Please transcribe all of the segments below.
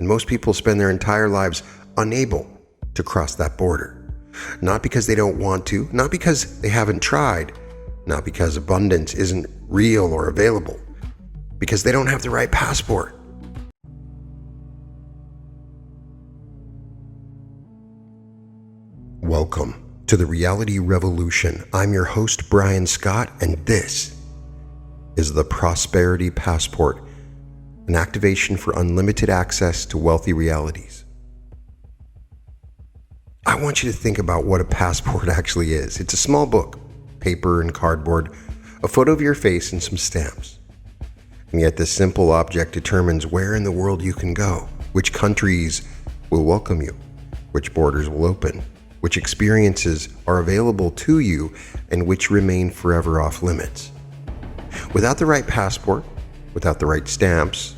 And most people spend their entire lives unable to cross that border. Not because they don't want to, not because they haven't tried, not because abundance isn't real or available, because they don't have the right passport. Welcome to the Reality Revolution. I'm your host, Brian Scott, and this is the Prosperity Passport, an activation for unlimited access to wealthy realities. I want you to think about what a passport actually is. It's a small book, paper and cardboard, a photo of your face and some stamps. And yet this simple object determines where in the world you can go, which countries will welcome you, which borders will open, which experiences are available to you, and which remain forever off limits. Without the right passport, without the right stamps,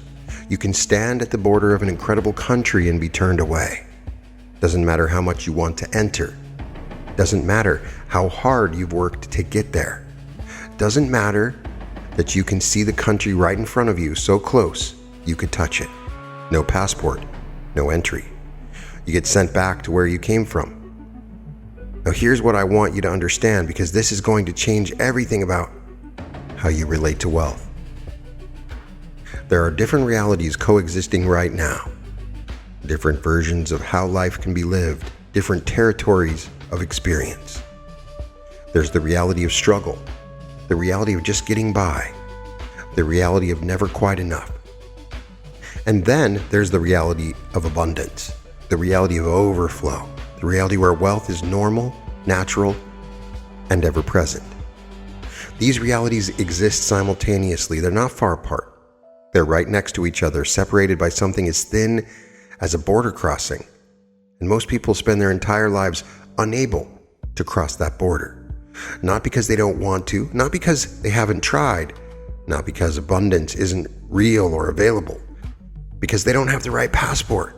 you can stand at the border of an incredible country and be turned away. Doesn't matter how much you want to enter. Doesn't matter how hard you've worked to get there. Doesn't matter that you can see the country right in front of you, so close you could touch it. No passport, no entry. You get sent back to where you came from. Now here's what I want you to understand, because this is going to change everything about how you relate to wealth. There are different realities coexisting right now. Different versions of how life can be lived, different territories of experience. There's the reality of struggle, the reality of just getting by, the reality of never quite enough. And then there's the reality of abundance, the reality of overflow, the reality where wealth is normal, natural, and ever present. These realities exist simultaneously. They're not far apart. They're right next to each other, separated by something as thin as a border crossing. And most people spend their entire lives unable to cross that border. Not because they don't want to, not because they haven't tried, not because abundance isn't real or available, because they don't have the right passport.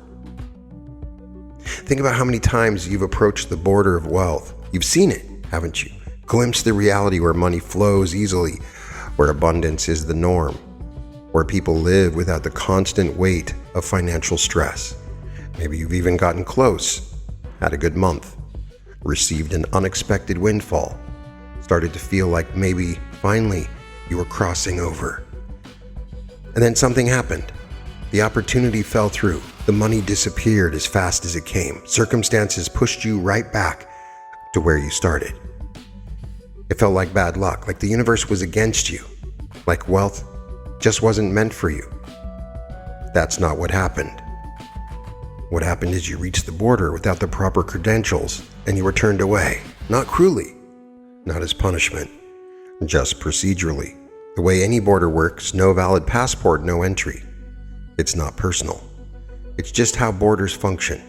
Think about how many times you've approached the border of wealth. You've seen it, haven't you? Glimpsed the reality where money flows easily, where abundance is the norm, where people live without the constant weight of financial stress. Maybe you've even gotten close, had a good month, received an unexpected windfall, started to feel like maybe finally you were crossing over. And then something happened. The opportunity fell through. The money disappeared as fast as it came. Circumstances pushed you right back to where you started. It felt like bad luck, like the universe was against you, like wealth just wasn't meant for you. That's not what happened. What happened is you reached the border without the proper credentials, and you were turned away. Not cruelly, not as punishment, just procedurally. The way any border works, no valid passport, no entry. It's not personal. It's just how borders function.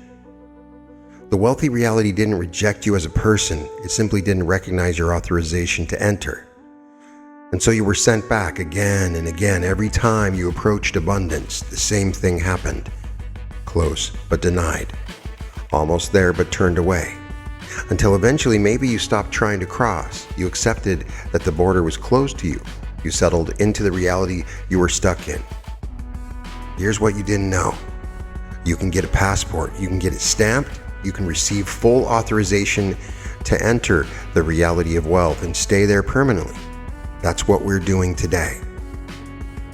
The wealthy reality didn't reject you as a person. It simply didn't recognize your authorization to enter. And so you were sent back again and again. Every time you approached abundance, the same thing happened. Close, but denied. Almost there, but turned away. Until eventually, maybe you stopped trying to cross. You accepted that the border was closed to you. You settled into the reality you were stuck in. Here's what you didn't know. You can get a passport. You can get it stamped. You can receive full authorization to enter the reality of wealth and stay there permanently. That's what we're doing today.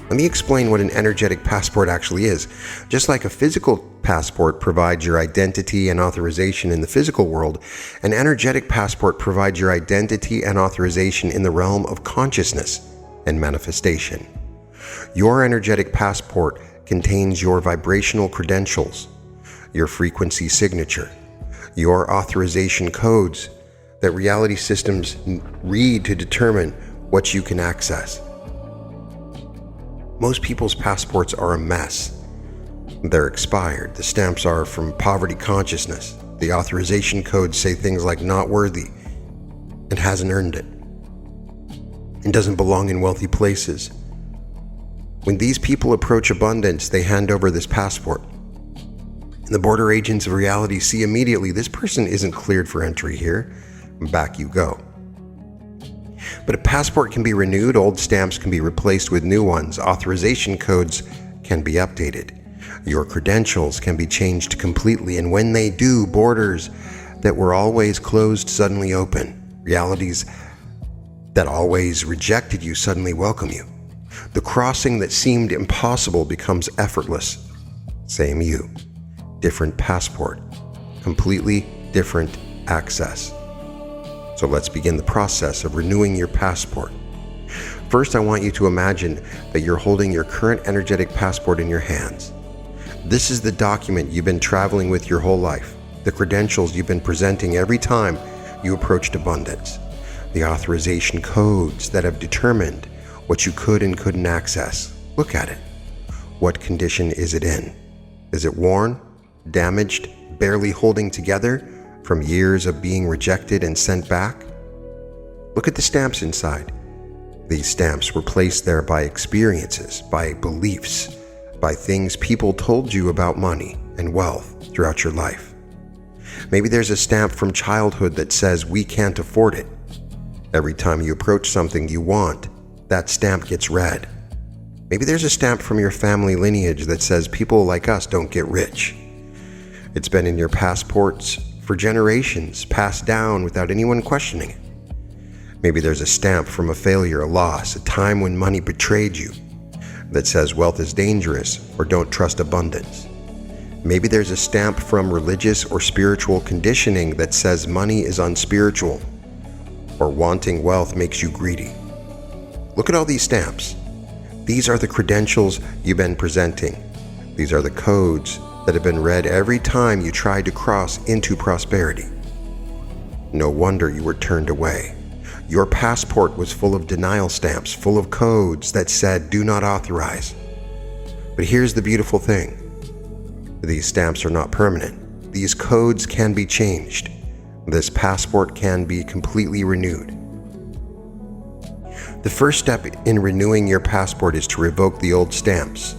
Let me explain what an energetic passport actually is. Just like a physical passport provides your identity and authorization in the physical world, an energetic passport provides your identity and authorization in the realm of consciousness and manifestation. Your energetic passport contains your vibrational credentials, your frequency signature, your authorization codes that reality systems read to determine what you can access. Most people's passports are a mess. They're expired. The stamps are from poverty consciousness. The authorization codes say things like not worthy and hasn't earned it and doesn't belong in wealthy places. When these people approach abundance, they hand over this passport. And the border agents of reality see immediately this person isn't cleared for entry here. Back you go. But a passport can be renewed, old stamps can be replaced with new ones, authorization codes can be updated. Your credentials can be changed completely, and when they do, borders that were always closed suddenly open. Realities that always rejected you suddenly welcome you. The crossing that seemed impossible becomes effortless. Same you. Different passport. Completely different access. So let's begin the process of renewing your passport. First, I want you to imagine that you're holding your current energetic passport in your hands. This is the document you've been traveling with your whole life, the credentials you've been presenting every time you approached abundance, the authorization codes that have determined what you could and couldn't access. Look at it. What condition is it in? Is it worn, damaged, barely holding together from years of being rejected and sent back? Look at the stamps inside. These stamps were placed there by experiences, by beliefs, by things people told you about money and wealth throughout your life. Maybe there's a stamp from childhood that says we can't afford it. Every time you approach something you want, that stamp gets read. Maybe there's a stamp from your family lineage that says people like us don't get rich. It's been in your passports for generations, passed down without anyone questioning it. Maybe there's a stamp from a failure, a loss, a time when money betrayed you that says wealth is dangerous or don't trust abundance. Maybe there's a stamp from religious or spiritual conditioning that says money is unspiritual or wanting wealth makes you greedy. Look at all these stamps. These are the credentials you've been presenting. These are the codes that have been read every time you tried to cross into prosperity. No wonder you were turned away. Your passport was full of denial stamps, full of codes that said, do not authorize. But here's the beautiful thing. These stamps are not permanent. These codes can be changed. This passport can be completely renewed. The first step in renewing your passport is to revoke the old stamps.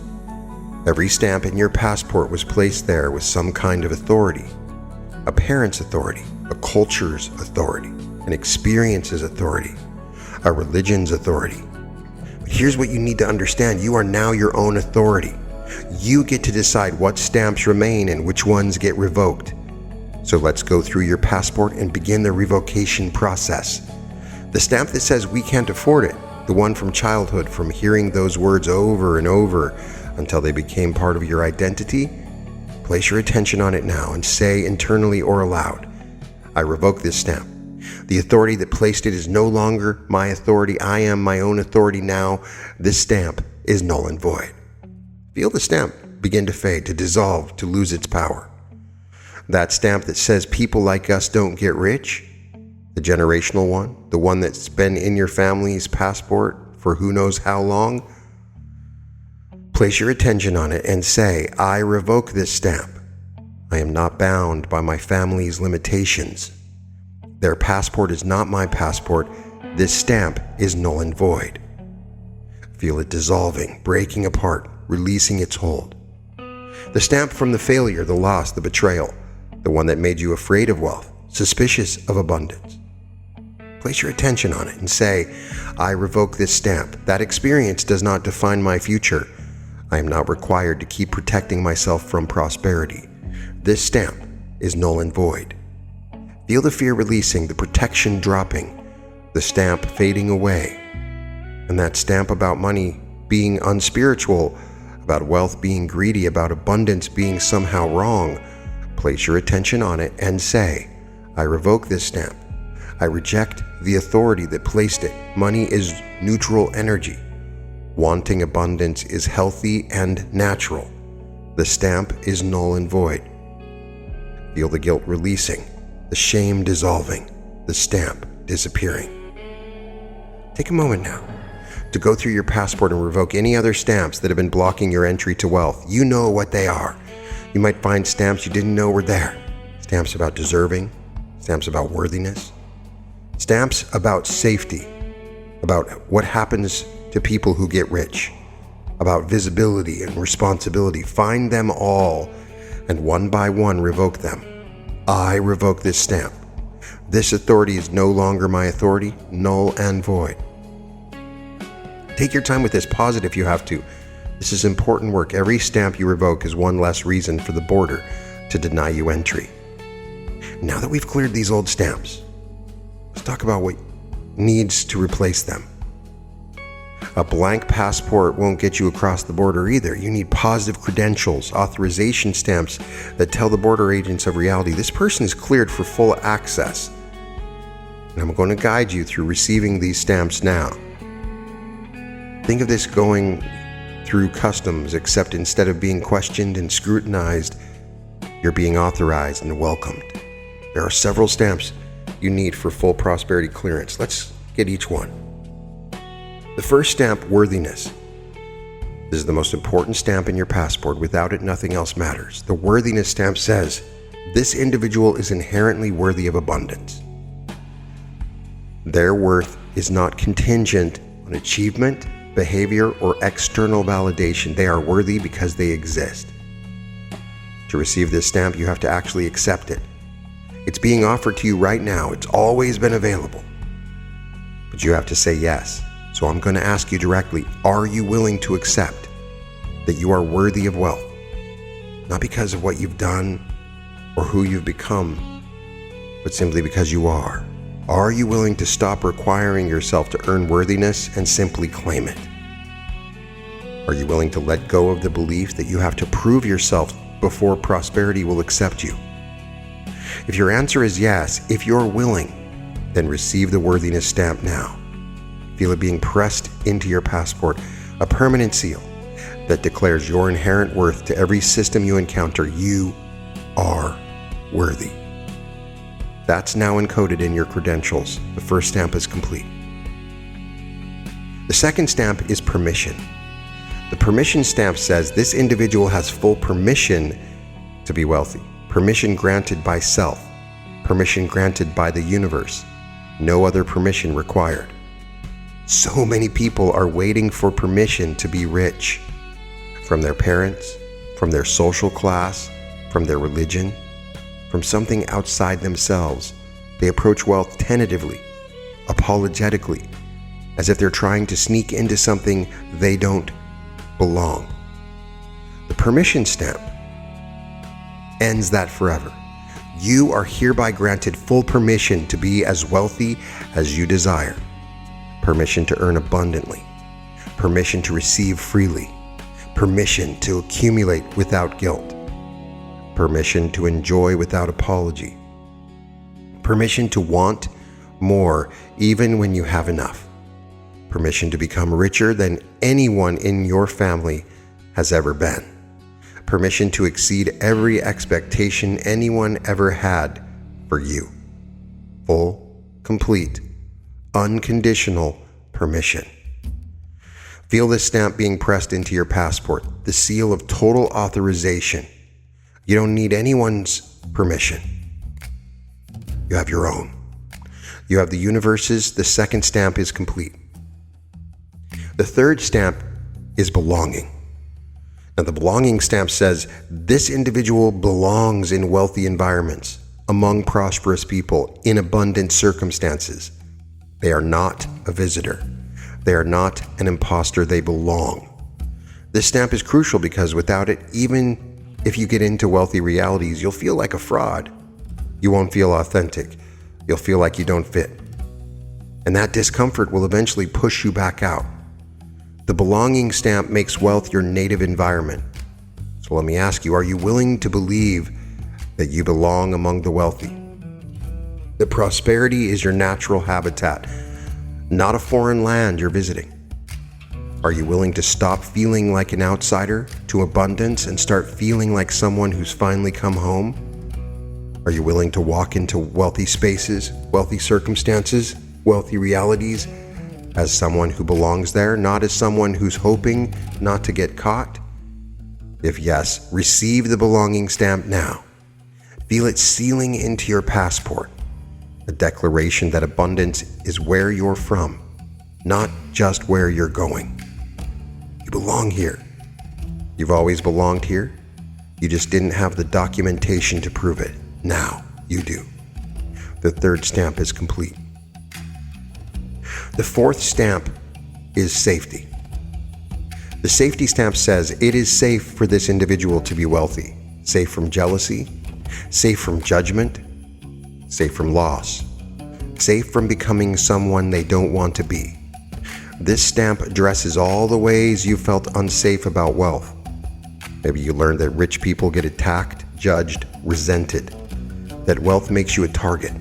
Every stamp in your passport was placed there with some kind of authority. A parent's authority, a culture's authority, an experience's authority, a religion's authority. But here's what you need to understand. You are now your own authority. You get to decide what stamps remain and which ones get revoked. So let's go through your passport and begin the revocation process. The stamp that says we can't afford it, the one from childhood, from hearing those words over and over until they became part of your identity, place your attention on it now and say internally or aloud, I revoke this stamp. The authority that placed it is no longer my authority. I am my own authority now. This stamp is null and void. Feel the stamp begin to fade, to dissolve, to lose its power. That stamp that says people like us don't get rich, the generational one, the one that's been in your family's passport for who knows how long, place your attention on it and say, I revoke this stamp. I am not bound by my family's limitations. Their passport is not my passport. This stamp is null and void. Feel it dissolving, breaking apart, releasing its hold. The stamp from the failure, the loss, the betrayal, the one that made you afraid of wealth, suspicious of abundance. Place your attention on it and say, I revoke this stamp. That experience does not define my future. I am not required to keep protecting myself from prosperity. This stamp is null and void. Feel the fear releasing, the protection dropping, the stamp fading away. And that stamp about money being unspiritual, about wealth being greedy, about abundance being somehow wrong, place your attention on it and say, I revoke this stamp. I reject the authority that placed it. Money is neutral energy. Wanting abundance is healthy and natural. The stamp is null and void. Feel the guilt releasing, the shame dissolving, the stamp disappearing. Take a moment now to go through your passport and revoke any other stamps that have been blocking your entry to wealth. You know what they are. You might find stamps you didn't know were there. Stamps about deserving, stamps about worthiness, stamps about safety, about what happens to people who get rich, about visibility and responsibility. Find them all and one by one revoke them. I revoke this stamp. This authority is no longer my authority, null and void. Take your time with this. Pause it if you have to. This is important work. Every stamp you revoke is one less reason for the border to deny you entry. Now that we've cleared these old stamps, let's talk about what needs to replace them. A blank passport won't get you across the border either. You need positive credentials, authorization stamps that tell the border agents of reality this person is cleared for full access. And I'm going to guide you through receiving these stamps now. Think of this going through customs, except instead of being questioned and scrutinized, you're being authorized and welcomed. There are several stamps you need for full prosperity clearance. Let's get each one. The first stamp, worthiness. This is the most important stamp in your passport. Without it, nothing else matters. The worthiness stamp says, this individual is inherently worthy of abundance. Their worth is not contingent on achievement, behavior, or external validation. They are worthy because they exist. To receive this stamp, you have to actually accept it. It's being offered to you right now. It's always been available. But you have to say yes. So I'm going to ask you directly, are you willing to accept that you are worthy of wealth? Not because of what you've done or who you've become, but simply because you are. Are you willing to stop requiring yourself to earn worthiness and simply claim it? Are you willing to let go of the belief that you have to prove yourself before prosperity will accept you? If your answer is yes, if you're willing, then receive the worthiness stamp now. Feel it being pressed into your passport, a permanent seal that declares your inherent worth to every system you encounter. You are worthy. That's now encoded in your credentials. The first stamp is complete. The second stamp is permission. The permission stamp says this individual has full permission to be wealthy. Permission granted by self. Permission granted by the universe. No other permission required. So many people are waiting for permission to be rich. From their parents, from their social class, from their religion, from something outside themselves. They approach wealth tentatively, apologetically, as if they're trying to sneak into something they don't belong. The permission stamp ends that forever. You are hereby granted full permission to be as wealthy as you desire. Permission to earn abundantly. Permission to receive freely. Permission to accumulate without guilt. Permission to enjoy without apology. Permission to want more even when you have enough. Permission to become richer than anyone in your family has ever been. Permission to exceed every expectation anyone ever had for you. Full, complete, unconditional permission. Feel this stamp being pressed into your passport, the seal of total authorization. You don't need anyone's permission. You have your own. You have the universe's. The second stamp is complete. The third stamp is belonging. Now, the belonging stamp says this individual belongs in wealthy environments, among prosperous people, in abundant circumstances. They are not a visitor. They are not an imposter. They belong. This stamp is crucial because without it, even if you get into wealthy realities, you'll feel like a fraud. You won't feel authentic. You'll feel like you don't fit. And that discomfort will eventually push you back out. The belonging stamp makes wealth your native environment. So let me ask you, are you willing to believe that you belong among the wealthy? That prosperity is your natural habitat, not a foreign land you're visiting. Are you willing to stop feeling like an outsider to abundance and start feeling like someone who's finally come home? Are you willing to walk into wealthy spaces, wealthy circumstances, wealthy realities as someone who belongs there, not as someone who's hoping not to get caught? If yes, receive the belonging stamp now. Feel it sealing into your passport, a declaration that abundance is where you're from, not just where you're going. You belong here. You've always belonged here. You just didn't have the documentation to prove it. Now you do. The third stamp is complete. The fourth stamp is safety. The safety stamp says it is safe for this individual to be wealthy, safe from jealousy, safe from judgment, safe from loss, safe from becoming someone they don't want to be. This stamp addresses all the ways you felt unsafe about wealth. Maybe you learned that rich people get attacked, judged, resented, that wealth makes you a target.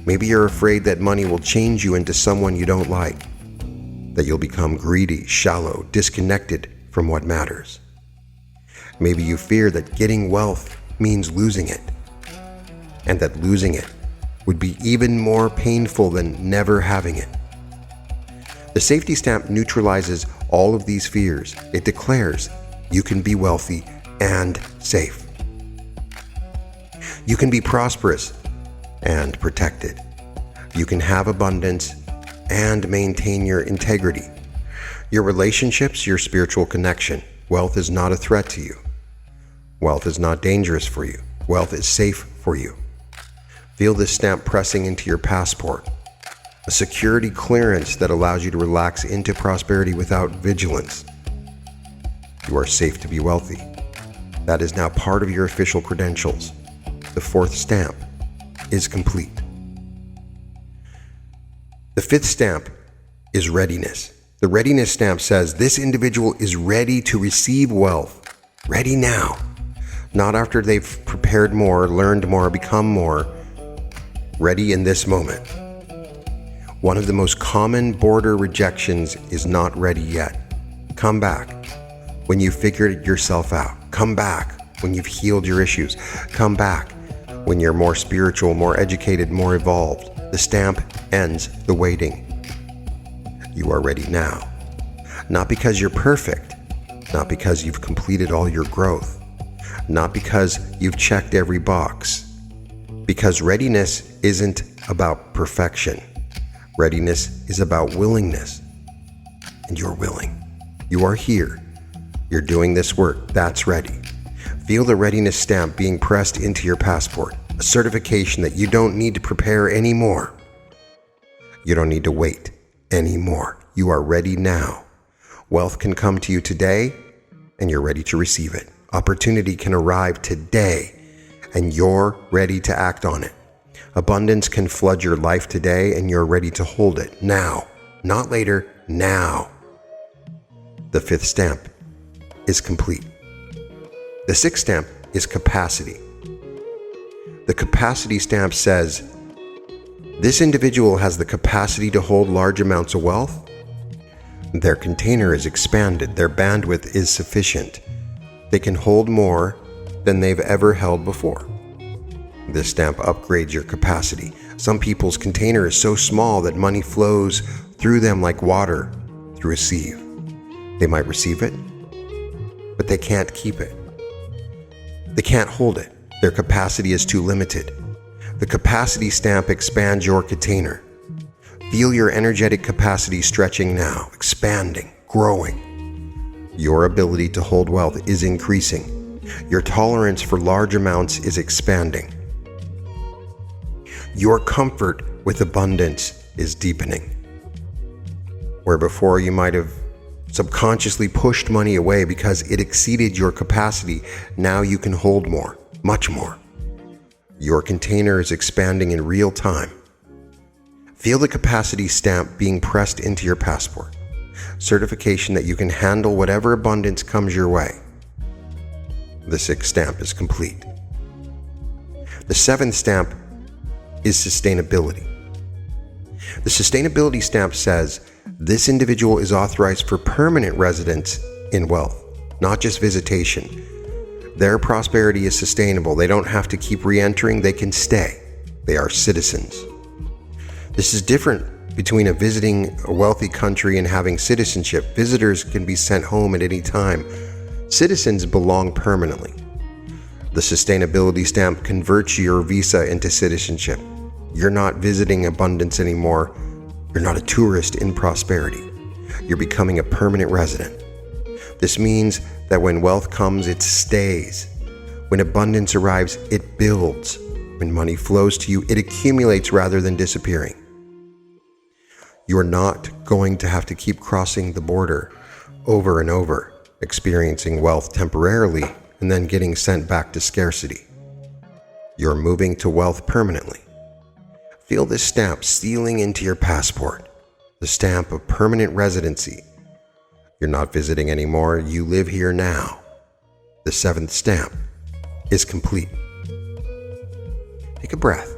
Maybe you're afraid that money will change you into someone you don't like, that you'll become greedy, shallow, disconnected from what matters. Maybe you fear that getting wealth means losing it, and that losing it would be even more painful than never having it. The safety stamp neutralizes all of these fears. It declares you can be wealthy and safe. You can be prosperous and protected. You can have abundance and maintain your integrity. Your relationships, your spiritual connection. Wealth is not a threat to you. Wealth is not dangerous for you. Wealth is safe for you. Feel this stamp pressing into your passport, a security clearance that allows you to relax into prosperity without vigilance. You are safe to be wealthy. That is now part of your official credentials. The fourth stamp is complete. The fifth stamp is readiness. The readiness stamp says this individual is ready to receive wealth. Ready now. Not after they've prepared more, learned more, become more. Ready in this moment. One of the most common border rejections is not ready yet. Come back when you've figured yourself out. Come back when you've healed your issues. Come back when you're more spiritual, more educated, more evolved. The stamp ends the waiting. You are ready now. Not because you're perfect, not because you've completed all your growth, not because you've checked every box. Because readiness isn't about perfection. Readiness is about willingness. And you're willing. You are here. You're doing this work. That's ready. Feel the readiness stamp being pressed into your passport. A certification that you don't need to prepare anymore. You don't need to wait anymore. You are ready now. Wealth can come to you today, and you're ready to receive it. Opportunity can arrive today, and you're ready to act on it. Abundance can flood your life today, and you're ready to hold it now. Not later, now. The fifth stamp is complete. The sixth stamp is capacity. The capacity stamp says, this individual has the capacity to hold large amounts of wealth. Their container is expanded. Their bandwidth is sufficient. They can hold more than they've ever held before. This stamp upgrades your capacity. Some people's container is so small that money flows through them like water through a sieve. They might receive it, but they can't keep it. They can't hold it. Their capacity is too limited. The capacity stamp expands your container. Feel your energetic capacity stretching now, expanding, growing. Your ability to hold wealth is increasing. Your tolerance for large amounts is expanding. Your comfort with abundance is deepening. Where before you might have subconsciously pushed money away because it exceeded your capacity, now you can hold more, much more. Your container is expanding in real time. Feel the capacity stamp being pressed into your passport. Certification that you can handle whatever abundance comes your way. The sixth stamp is complete. The seventh stamp is sustainability. The sustainability stamp says this individual is authorized for permanent residence in wealth, not just visitation. Their prosperity is sustainable. They don't have to keep re-entering. They can stay. They are citizens. This is different between visiting a wealthy country and having citizenship. Visitors can be sent home at any time. Citizens belong permanently. The sustainability stamp converts your visa into citizenship. You're not visiting abundance anymore. You're not a tourist in prosperity. You're becoming a permanent resident. This means that when wealth comes, it stays. When abundance arrives, it builds. When money flows to you, it accumulates rather than disappearing. You're not going to have to keep crossing the border over and over, experiencing wealth temporarily and then getting sent back to scarcity. You're moving to wealth permanently. Feel this stamp sealing into your passport, the stamp of permanent residency. You're not visiting anymore, you live here now. The 7th stamp is complete. Take a breath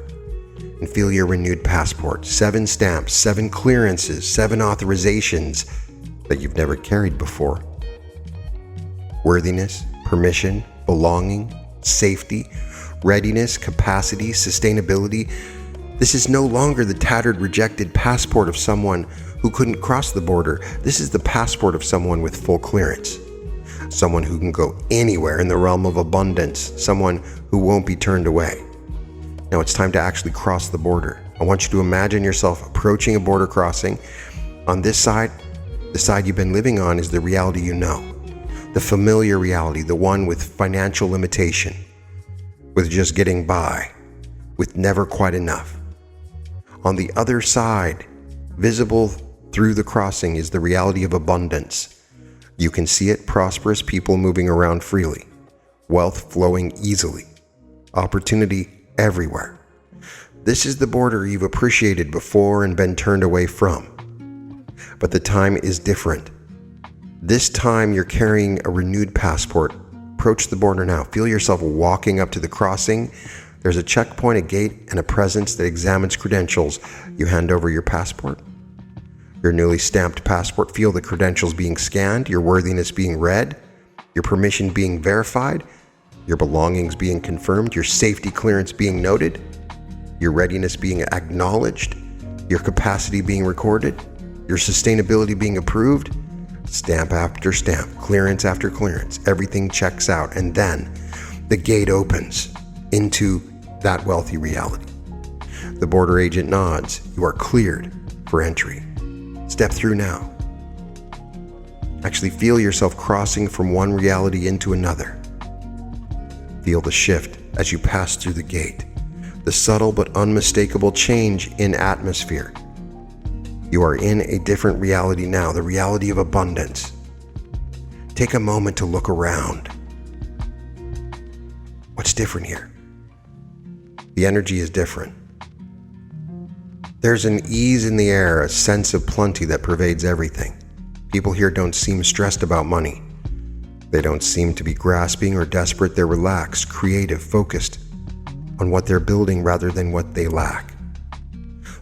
and feel your renewed passport. 7 stamps, 7 clearances, 7 authorizations that you've never carried before. Worthiness, permission, belonging, safety, readiness, capacity, sustainability. This is no longer the tattered, rejected passport of someone who couldn't cross the border. This is the passport of someone with full clearance. Someone who can go anywhere in the realm of abundance. Someone who won't be turned away. Now it's time to actually cross the border. I want you to imagine yourself approaching a border crossing. On this side, the side you've been living on, is the reality you know. The familiar reality, the one with financial limitation, with just getting by, with never quite enough. On the other side, visible through the crossing, is the reality of abundance. You can see it: prosperous people moving around freely, wealth flowing easily, opportunity everywhere. This is the border you've appreciated before and been turned away from. But the time is different. This time you're carrying a renewed passport. Approach the border now. Feel yourself walking up to the crossing. There's a checkpoint, a gate, and a presence that examines credentials. You hand over your passport. Your newly stamped passport. Feel the credentials being scanned, your worthiness being read, your permission being verified, your belongings being confirmed, your safety clearance being noted, your readiness being acknowledged, your capacity being recorded, your sustainability being approved. Stamp after stamp, clearance after clearance, everything checks out, and then the gate opens into that wealthy reality. The border agent nods. You are cleared for entry. Step through now. Actually feel yourself crossing from one reality into another. Feel the shift as you pass through the gate, the subtle but unmistakable change in atmosphere. You are in a different reality now, the reality of abundance. Take a moment to look around. What's different here? The energy is different. There's an ease in the air, a sense of plenty that pervades everything. People here don't seem stressed about money. They don't seem to be grasping or desperate. They're relaxed, creative, focused on what they're building rather than what they lack.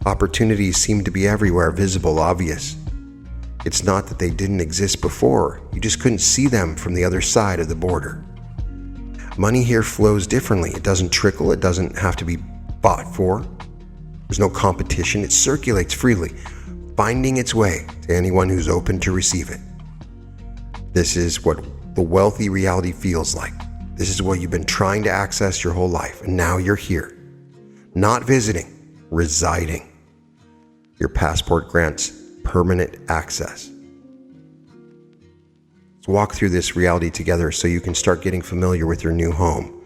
Opportunities seem to be everywhere, visible, obvious. It's not that they didn't exist before. You just couldn't see them from the other side of the border. Money here flows differently. It doesn't trickle. It doesn't have to be fought for. There's no competition. It circulates freely, finding its way to anyone who's open to receive it. This is what the wealthy reality feels like. This is what you've been trying to access your whole life, and now you're here. Not visiting, residing. Your passport grants permanent access. Let's walk through this reality together so you can start getting familiar with your new home.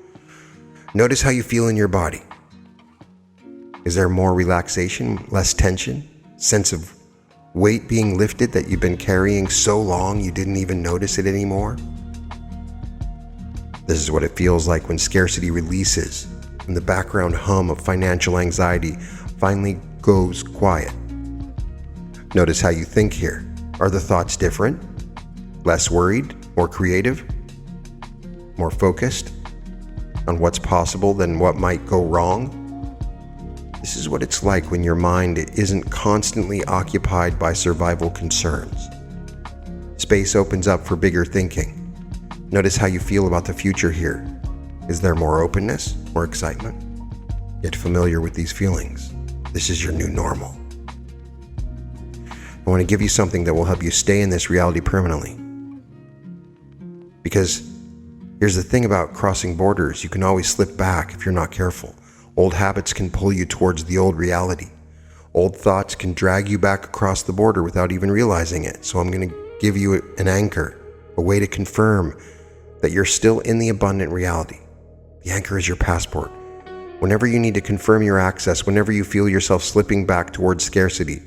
Notice how you feel in your body. Is there more relaxation, less tension, sense of weight being lifted that you've been carrying so long you didn't even notice it anymore? This is what it feels like when scarcity releases and the background hum of financial anxiety finally goes quiet. Notice how you think here. Are the thoughts different? Less worried? More creative? More focused on what's possible than what might go wrong? This is what it's like when your mind isn't constantly occupied by survival concerns. Space opens up for bigger thinking. Notice how you feel about the future here. Is there more openness, more excitement? Get familiar with these feelings. This is your new normal. I want to give you something that will help you stay in this reality permanently. Because here's the thing about crossing borders, you can always slip back if you're not careful. Old habits can pull you towards the old reality. Old thoughts can drag you back across the border without even realizing it. So I'm going to give you an anchor, a way to confirm that you're still in the abundant reality. The anchor is your passport. Whenever you need to confirm your access, whenever you feel yourself slipping back towards scarcity,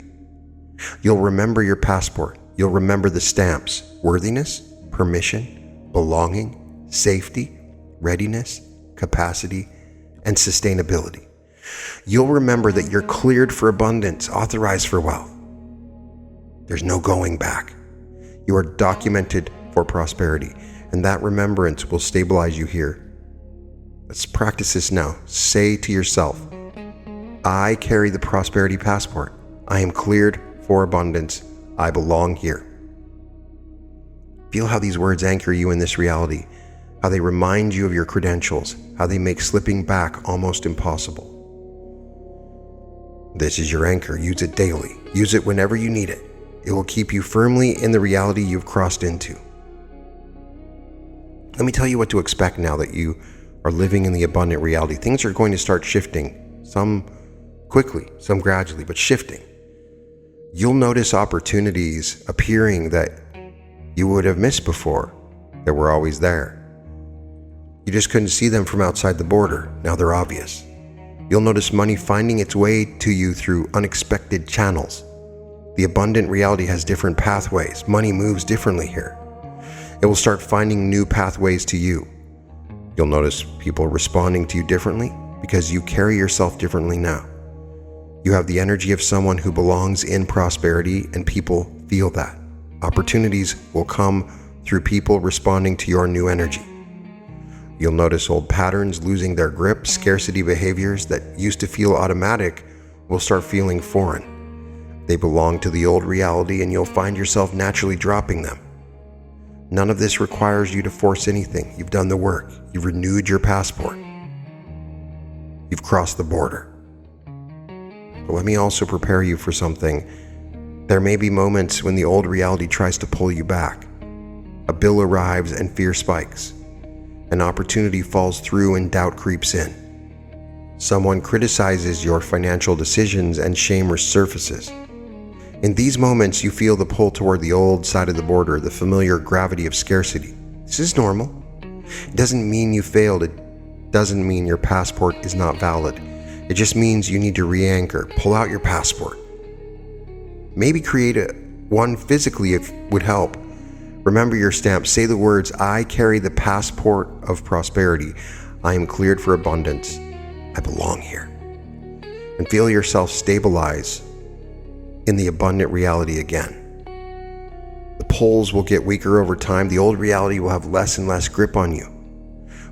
you'll remember your passport. You'll remember the stamps: worthiness, permission, belonging, safety, readiness, capacity, and sustainability. You'll remember that you're cleared for abundance, authorized for wealth. There's no going back. You are documented for prosperity, and that remembrance will stabilize you here. Let's practice this now. Say to yourself, I carry the prosperity passport. I am cleared for abundance. I belong here. Feel how these words anchor you in this reality, how they remind you of your credentials, how they make slipping back almost impossible. This is your anchor. Use it daily. Use it whenever you need it. It will keep you firmly in the reality you've crossed into. Let me tell you what to expect now that you are living in the abundant reality. Things are going to start shifting, some quickly, some gradually, but shifting. You'll notice opportunities appearing that you would have missed before, that were always there. You just couldn't see them from outside the border. Now they're obvious. You'll notice money finding its way to you through unexpected channels. The abundant reality has different pathways. Money moves differently here. It will start finding new pathways to you. You'll notice people responding to you differently because you carry yourself differently now. You have the energy of someone who belongs in prosperity, and people feel that. Opportunities will come through people responding to your new energy. You'll notice old patterns losing their grip. Scarcity behaviors that used to feel automatic will start feeling foreign. They belong to the old reality, and you'll find yourself naturally dropping them. None of this requires you to force anything. You've done the work. You've renewed your passport. You've crossed the border. But let me also prepare you for something. There may be moments when the old reality tries to pull you back. A bill arrives and fear spikes. An opportunity falls through and doubt creeps in. Someone criticizes your financial decisions and shame resurfaces. In these moments, you feel the pull toward the old side of the border, the familiar gravity of scarcity. This is normal. It doesn't mean you failed. It doesn't mean your passport is not valid. It just means you need to re-anchor. Pull out your passport. Maybe create one physically if would help. Remember your stamp. Say the words, I carry the passport of prosperity. I am cleared for abundance. I belong here. And feel yourself stabilize in the abundant reality again. The pulls will get weaker over time. The old reality will have less and less grip on you.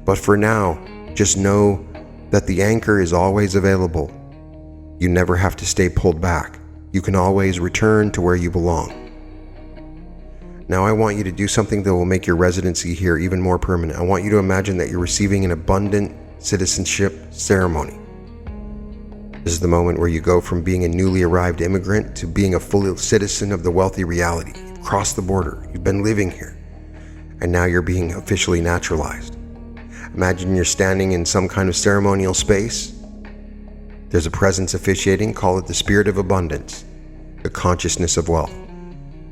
But for now, just know that the anchor is always available. You never have to stay pulled back. You can always return to where you belong. Now I want you to do something that will make your residency here even more permanent. I want you to imagine that you're receiving an abundant citizenship ceremony. This is the moment where you go from being a newly arrived immigrant to being a full citizen of the wealthy reality. You've crossed the border. You've been living here. And now you're being officially naturalized. Imagine you're standing in some kind of ceremonial space. There's a presence officiating. Call it the spirit of abundance, the consciousness of wealth.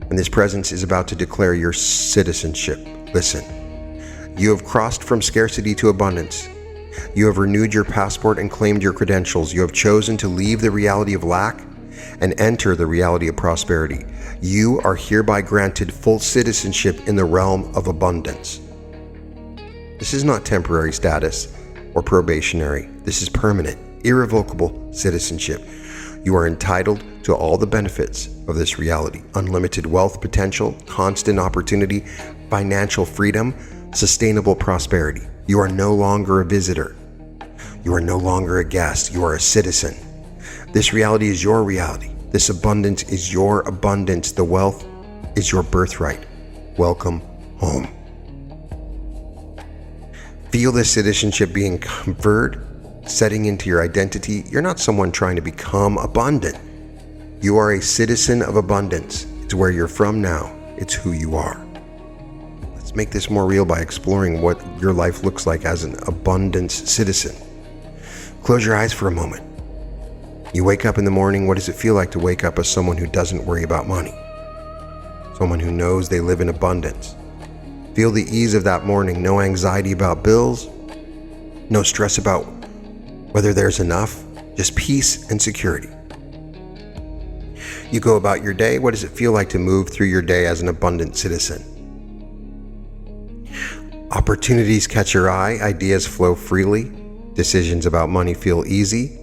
And this presence is about to declare your citizenship. Listen, you have crossed from scarcity to abundance. You have renewed your passport and claimed your credentials. You have chosen to leave the reality of lack and enter the reality of prosperity. You are hereby granted full citizenship in the realm of abundance. This is not temporary status or probationary. This is permanent, irrevocable citizenship. You are entitled to all the benefits of this reality: unlimited wealth potential, constant opportunity, financial freedom, sustainable prosperity. You are no longer a visitor. You are no longer a guest. You are a citizen. This reality is your reality. This abundance is your abundance. The wealth is your birthright. Welcome home. Feel this citizenship being conferred, setting into your identity. You're not someone trying to become abundant. You are a citizen of abundance. It's where you're from now. It's who you are. Let's make this more real by exploring what your life looks like as an abundance citizen. Close your eyes for a moment. You wake up in the morning. What does it feel like to wake up as someone who doesn't worry about money? Someone who knows they live in abundance. Feel the ease of that morning. No anxiety about bills. No stress about whether there's enough. Just peace and security. You go about your day. What does it feel like to move through your day as an abundant citizen? Opportunities catch your eye, ideas flow freely, decisions about money feel easy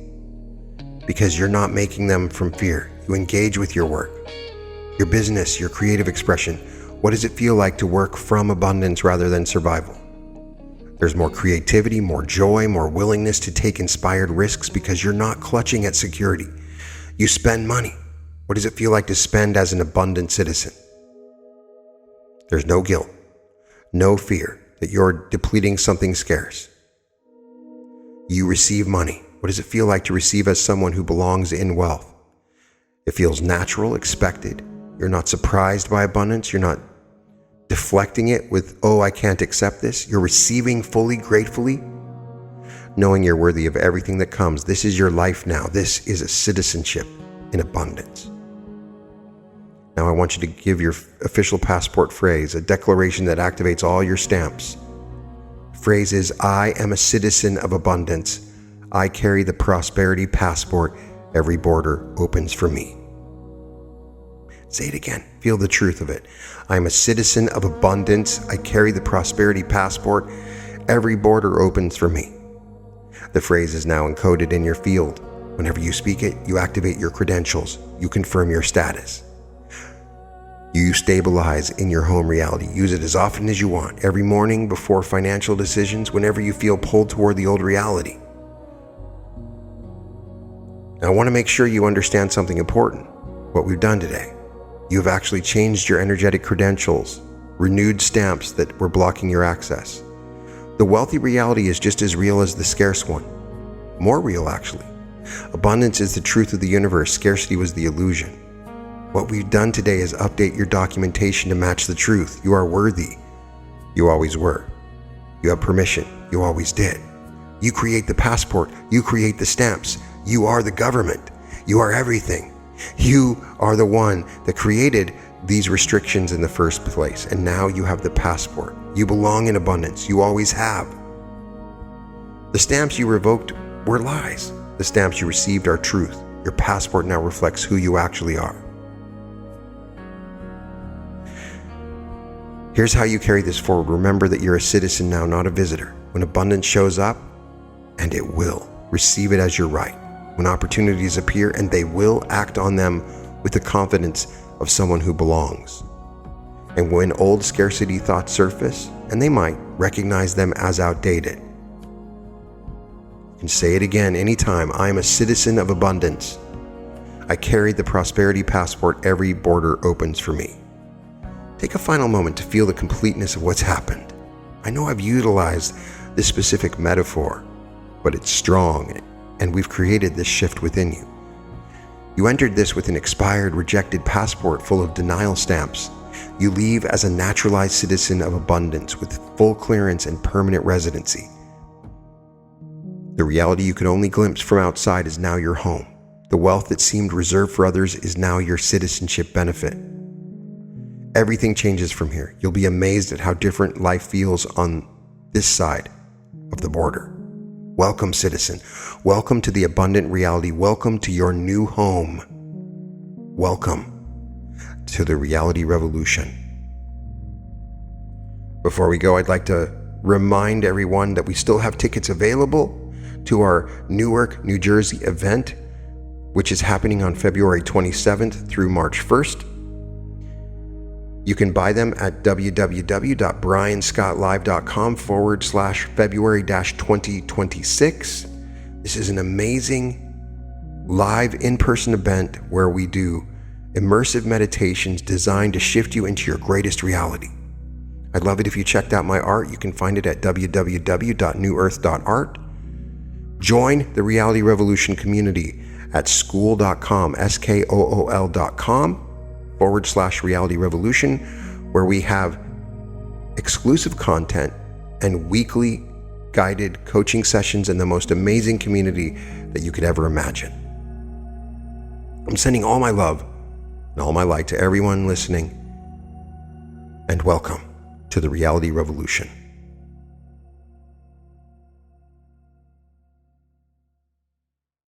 because you're not making them from fear. You engage with your work, your business, your creative expression. What does it feel like to work from abundance rather than survival? There's more creativity, more joy, more willingness to take inspired risks because you're not clutching at security. You spend money. What does it feel like to spend as an abundant citizen? There's no guilt, no fear that you're depleting something scarce. You receive money. What does it feel like to receive as someone who belongs in wealth? It feels natural, expected. You're not surprised by abundance. You're not deflecting it with, oh, I can't accept this. You're receiving fully, gratefully, knowing you're worthy of everything that comes. This is your life now. This is a citizenship in abundance. Now I want you to give your official passport phrase, a declaration that activates all your stamps. The phrase is, I am a citizen of abundance. I carry the prosperity passport. Every border opens for me. Say it again. Feel the truth of it. I am a citizen of abundance. I carry the prosperity passport. Every border opens for me. The phrase is now encoded in your field. Whenever you speak it, you activate your credentials. You confirm your status. You stabilize in your home reality. Use it as often as you want. Every morning before financial decisions, whenever you feel pulled toward the old reality. Now, I want to make sure you understand something important. What we've done today. You have actually changed your energetic credentials, renewed stamps that were blocking your access. The wealthy reality is just as real as the scarce one. More real, actually. Abundance is the truth of the universe. Scarcity was the illusion. What we've done today is update your documentation to match the truth. You are worthy. You always were. You have permission. You always did. You create the passport. You create the stamps. You are the government. You are everything. You are the one that created these restrictions in the first place, and now you have the passport. You belong in abundance. You always have. The stamps you revoked were lies. The stamps you received are truth. Your passport now reflects who you actually are. Here's how you carry this forward. Remember that you're a citizen now, not a visitor. When abundance shows up, and it will, receive it as your right. When opportunities appear, and they will, act on them with the confidence of someone who belongs. And when old scarcity thoughts surface, and they might, recognize them as outdated. You can say it again anytime. I am a citizen of abundance. I carry the prosperity passport. Every border opens for me. Take a final moment to feel the completeness of what's happened. I know I've utilized this specific metaphor, but it's strong. And we've created this shift within you. You entered this with an expired, rejected passport full of denial stamps. You leave as a naturalized citizen of abundance with full clearance and permanent residency. The reality you could only glimpse from outside is now your home. The wealth that seemed reserved for others is now your citizenship benefit. Everything changes from here. You'll be amazed at how different life feels on this side of the border. Welcome, citizen. Welcome to the abundant reality. Welcome to your new home. Welcome to the reality revolution. Before we go, I'd like to remind everyone that we still have tickets available to our Newark, New Jersey event, which is happening on February 27th through March 1st. You can buy them at www.brianscottlive.com/February-2026. This is an amazing live in-person event where we do immersive meditations designed to shift you into your greatest reality. I'd love it if you checked out my art. You can find it at www.newearth.art. Join the Reality Revolution community at skool.com, skool.com/Reality Revolution, where we have exclusive content and weekly guided coaching sessions and the most amazing community that you could ever imagine. I'm sending all my love and all my light to everyone listening, and welcome to the Reality Revolution.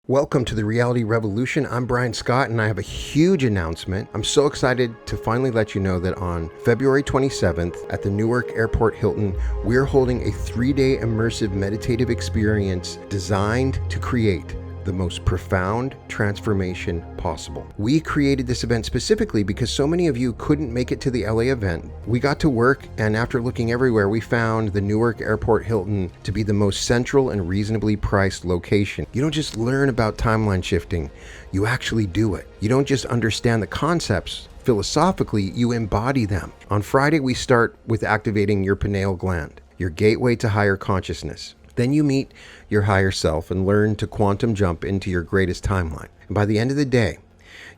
Welcome to the Reality Revolution. I'm Brian Scott, and I have a huge announcement. I'm so excited to finally let you know that on February 27th at the Newark Airport Hilton, we're holding a 3-day immersive meditative experience designed to create the most profound transformation possible. We created this event specifically because so many of you couldn't make it to the LA event. We got to work, and after looking everywhere, we found the Newark Airport Hilton to be the most central and reasonably priced location. You don't just learn about timeline shifting, you actually do it. You don't just understand the concepts philosophically, you embody them. On Friday, we start with activating your pineal gland, your gateway to higher consciousness. Then you meet your higher self and learn to quantum jump into your greatest timeline. And by the end of the day,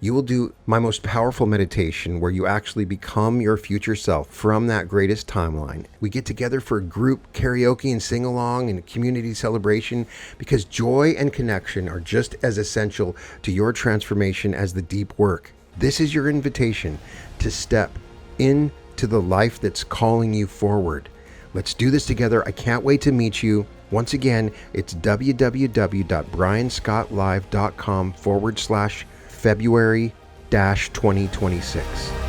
you will do my most powerful meditation where you actually become your future self from that greatest timeline. We get together for a group karaoke and sing along and a community celebration because joy and connection are just as essential to your transformation as the deep work. This is your invitation to step into the life that's calling you forward. Let's do this together. I can't wait to meet you. Once again, it's www.brianscottlive.com/February-2026.